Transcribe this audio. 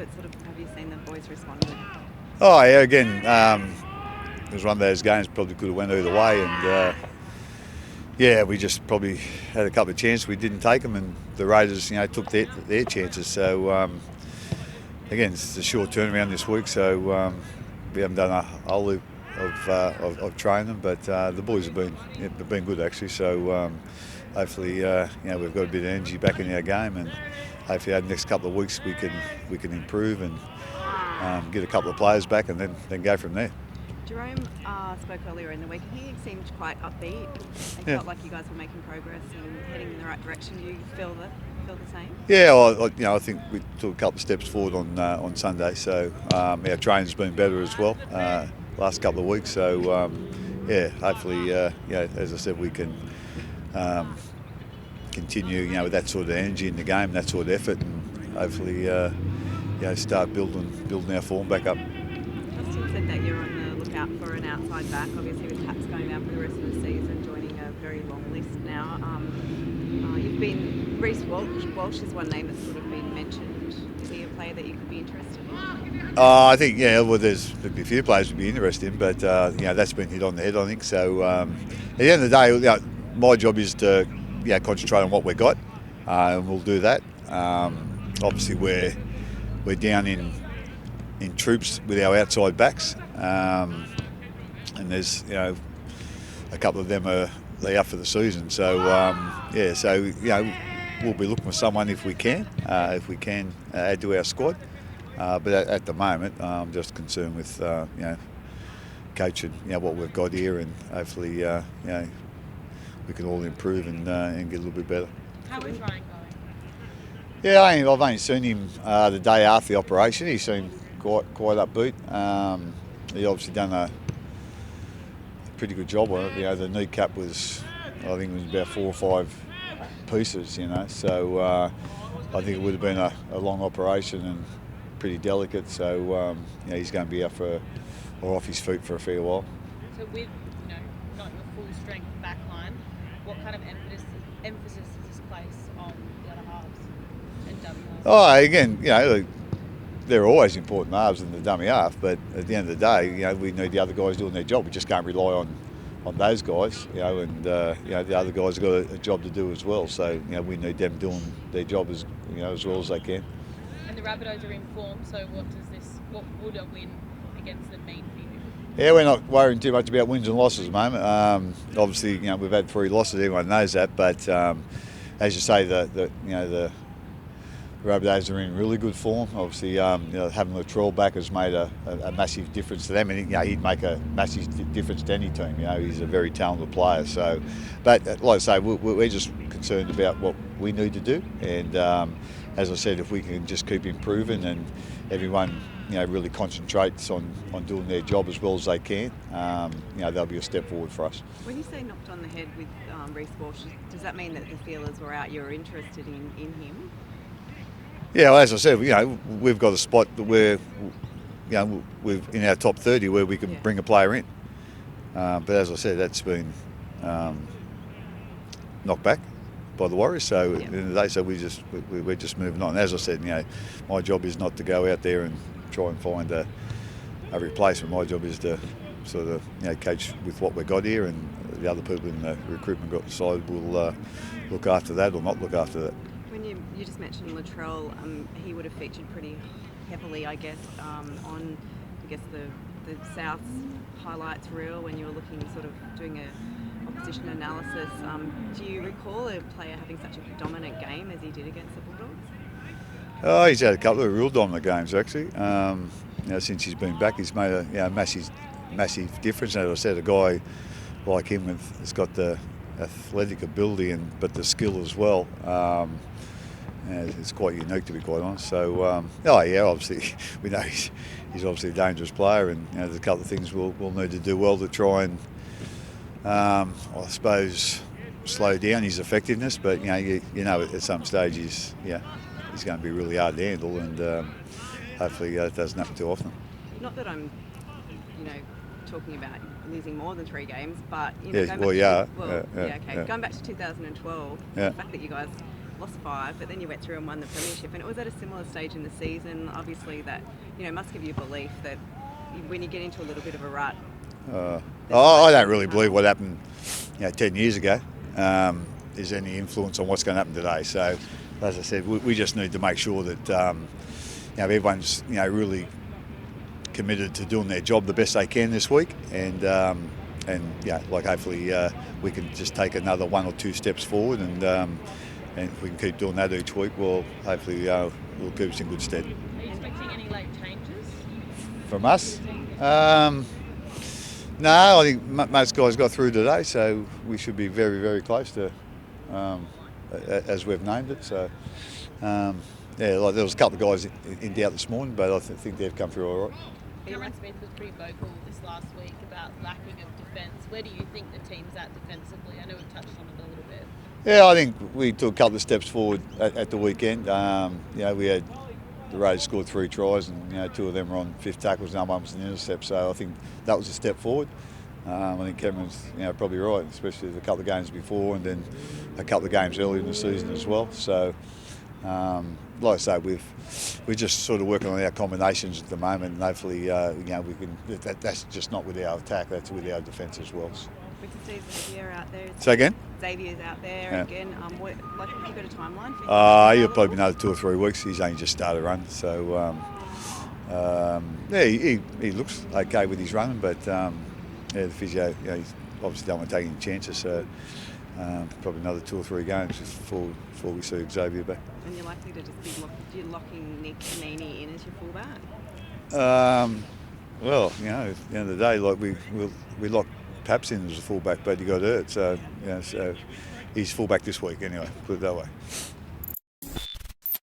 but sort of have you seen the boys respond with? Oh yeah, again, it was one of those games probably could have went either way, and yeah, we just probably had a couple of chances. We didn't take them, and the Raiders, took their chances. So again, it's a short turnaround this week, so we haven't done a whole loop of training them, but the boys have been good actually. So hopefully, we've got a bit of energy back in our game, and hopefully, over the next couple of weeks we can improve and get a couple of players back, and then go from there. Jerome spoke earlier in the week, and he seemed quite upbeat. He felt like you guys were making progress and heading in the right direction. Do you feel the same? Yeah, well, I think we took a couple of steps forward on Sunday. So our training's been better as well last couple of weeks. So hopefully, as I said, we can continue, with that sort of energy in the game, that sort of effort, and hopefully, start building our form back up. Justin said that you're on the lookout for an outside back, obviously with Taps going down for the rest of the season, joining a very long list now. You've been Reece Walsh is one name that's sort of been mentioned. Is he a player that you could be interested in? I think there'd be a few players would be interested in, but that's been hit on the head, I think. So at the end of the day, my job is to concentrate on what we've got, and we'll do that. Obviously, we're down in troops with our outside backs, and there's a couple of them they're up for the season. So we'll be looking for someone if we can add to our squad. But at the moment, I'm just concerned with coaching what we've got here, and hopefully we can all improve and get a little bit better. How is Ryan going? Yeah, I've only seen him the day after the operation. He seemed quite upbeat. He obviously done a pretty good job on it. The kneecap was, I think it was about 4 or 5 pieces. So I think it would have been a long operation and pretty delicate. So he's going to be up or off his feet for a fair while. So with not your full strength backline, what kind of emphasis does this place on the other halves and dummy halves? Oh, again, they're always important halves in the dummy half, but at the end of the day, we need the other guys doing their job. We just can't rely on those guys, and the other guys have got a job to do as well. So we need them doing their job as well as they can. And the Rabbitohs are in form. So what would a win against them mean for you? Yeah, we're not worrying too much about wins and losses at the moment. Obviously, we've had 3 losses. Everyone knows that, but as you say, the Rabbitohs are in really good form. Obviously, having Latrell back has made a massive difference to them, and he'd make a massive difference to any team. He's a very talented player. So, but like I say, we're just concerned about what we need to do, and as I said, if we can just keep improving and everyone really concentrates on doing their job as well as they can, that'll be a step forward for us. When you say knocked on the head with Reece Walsh, does that mean that the feelers were out, you're interested in him? Yeah, well, as I said, we've got a spot that we're in our top 30 where we can bring a player in. But as I said, that's been knocked back by the Warriors. So at the end of the day, so we're just moving on. As I said, my job is not to go out there and try and find a replacement. My job is to sort of coach with what we've got here, and the other people in the recruitment side will look after that or not look after that. When you just mentioned Latrell, he would have featured pretty heavily, I guess, on the South's highlights reel when you were sort of doing a opposition analysis. Do you recall a player having such a dominant game as he did against the Bulldogs? Oh, he's had a couple of real dominant games actually. Since he's been back, he's made a massive difference. And as I said, a guy like him has got the athletic ability but the skill as well. It's quite unique, to be quite honest. So, obviously we know he's obviously a dangerous player, and there's a couple of things we'll need to do well to try and, I suppose, slow down his effectiveness. But at some stage he's going to be really hard to handle, and hopefully it doesn't happen too often. Not that I'm, talking about losing more than 3 games, but going back to 2012, the fact that you guys lost 5, but then you went through and won the premiership, and it was at a similar stage in the season. Obviously, that must give you belief that when you get into a little bit of a rut. I don't really believe what happened 10 years ago is any influence on what's going to happen today. So, as I said, we just need to make sure that everyone's really committed to doing their job the best they can this week, and hopefully we can just take another 1 or 2 steps forward, and if we can keep doing that each week, well, hopefully we'll keep us in good stead. Are you expecting any late changes From us? No, I think most guys got through today, so we should be very, very close to as we've named it. So there was a couple of guys in doubt this morning, but I think they've come through all right. Cameron Smith was pretty vocal this last week about lacking of defence. Where do you think the team's at defensively? I know we've touched on it a little bit. Yeah, I think we took a couple of steps forward at the weekend. We had the Raiders scored 3 tries, and 2 of them were on 5th tackles, and one was an intercept. So I think that was a step forward. I think Cameron's probably right, especially the couple of games before, and then a couple of games earlier in the season as well. So, like I say, we're just sort of working on our combinations at the moment, and hopefully, we can. That's just not with our attack; that's with our defence as well. Good to see Xavier out there. Say again? Xavier's out there again. Have you got a timeline for He'll probably be another 2 or 3 weeks. He's only just started running, so he looks okay with his running, but the physio, he's obviously don't want to take any chances. So probably another 2 or 3 games before we see Xavier back. And you're likely to just be locking Nick Nini in as your fullback? Well, at the end of the day, like we locked Paps in as a fullback, but he got hurt. So, so he's fullback this week anyway, put it that way.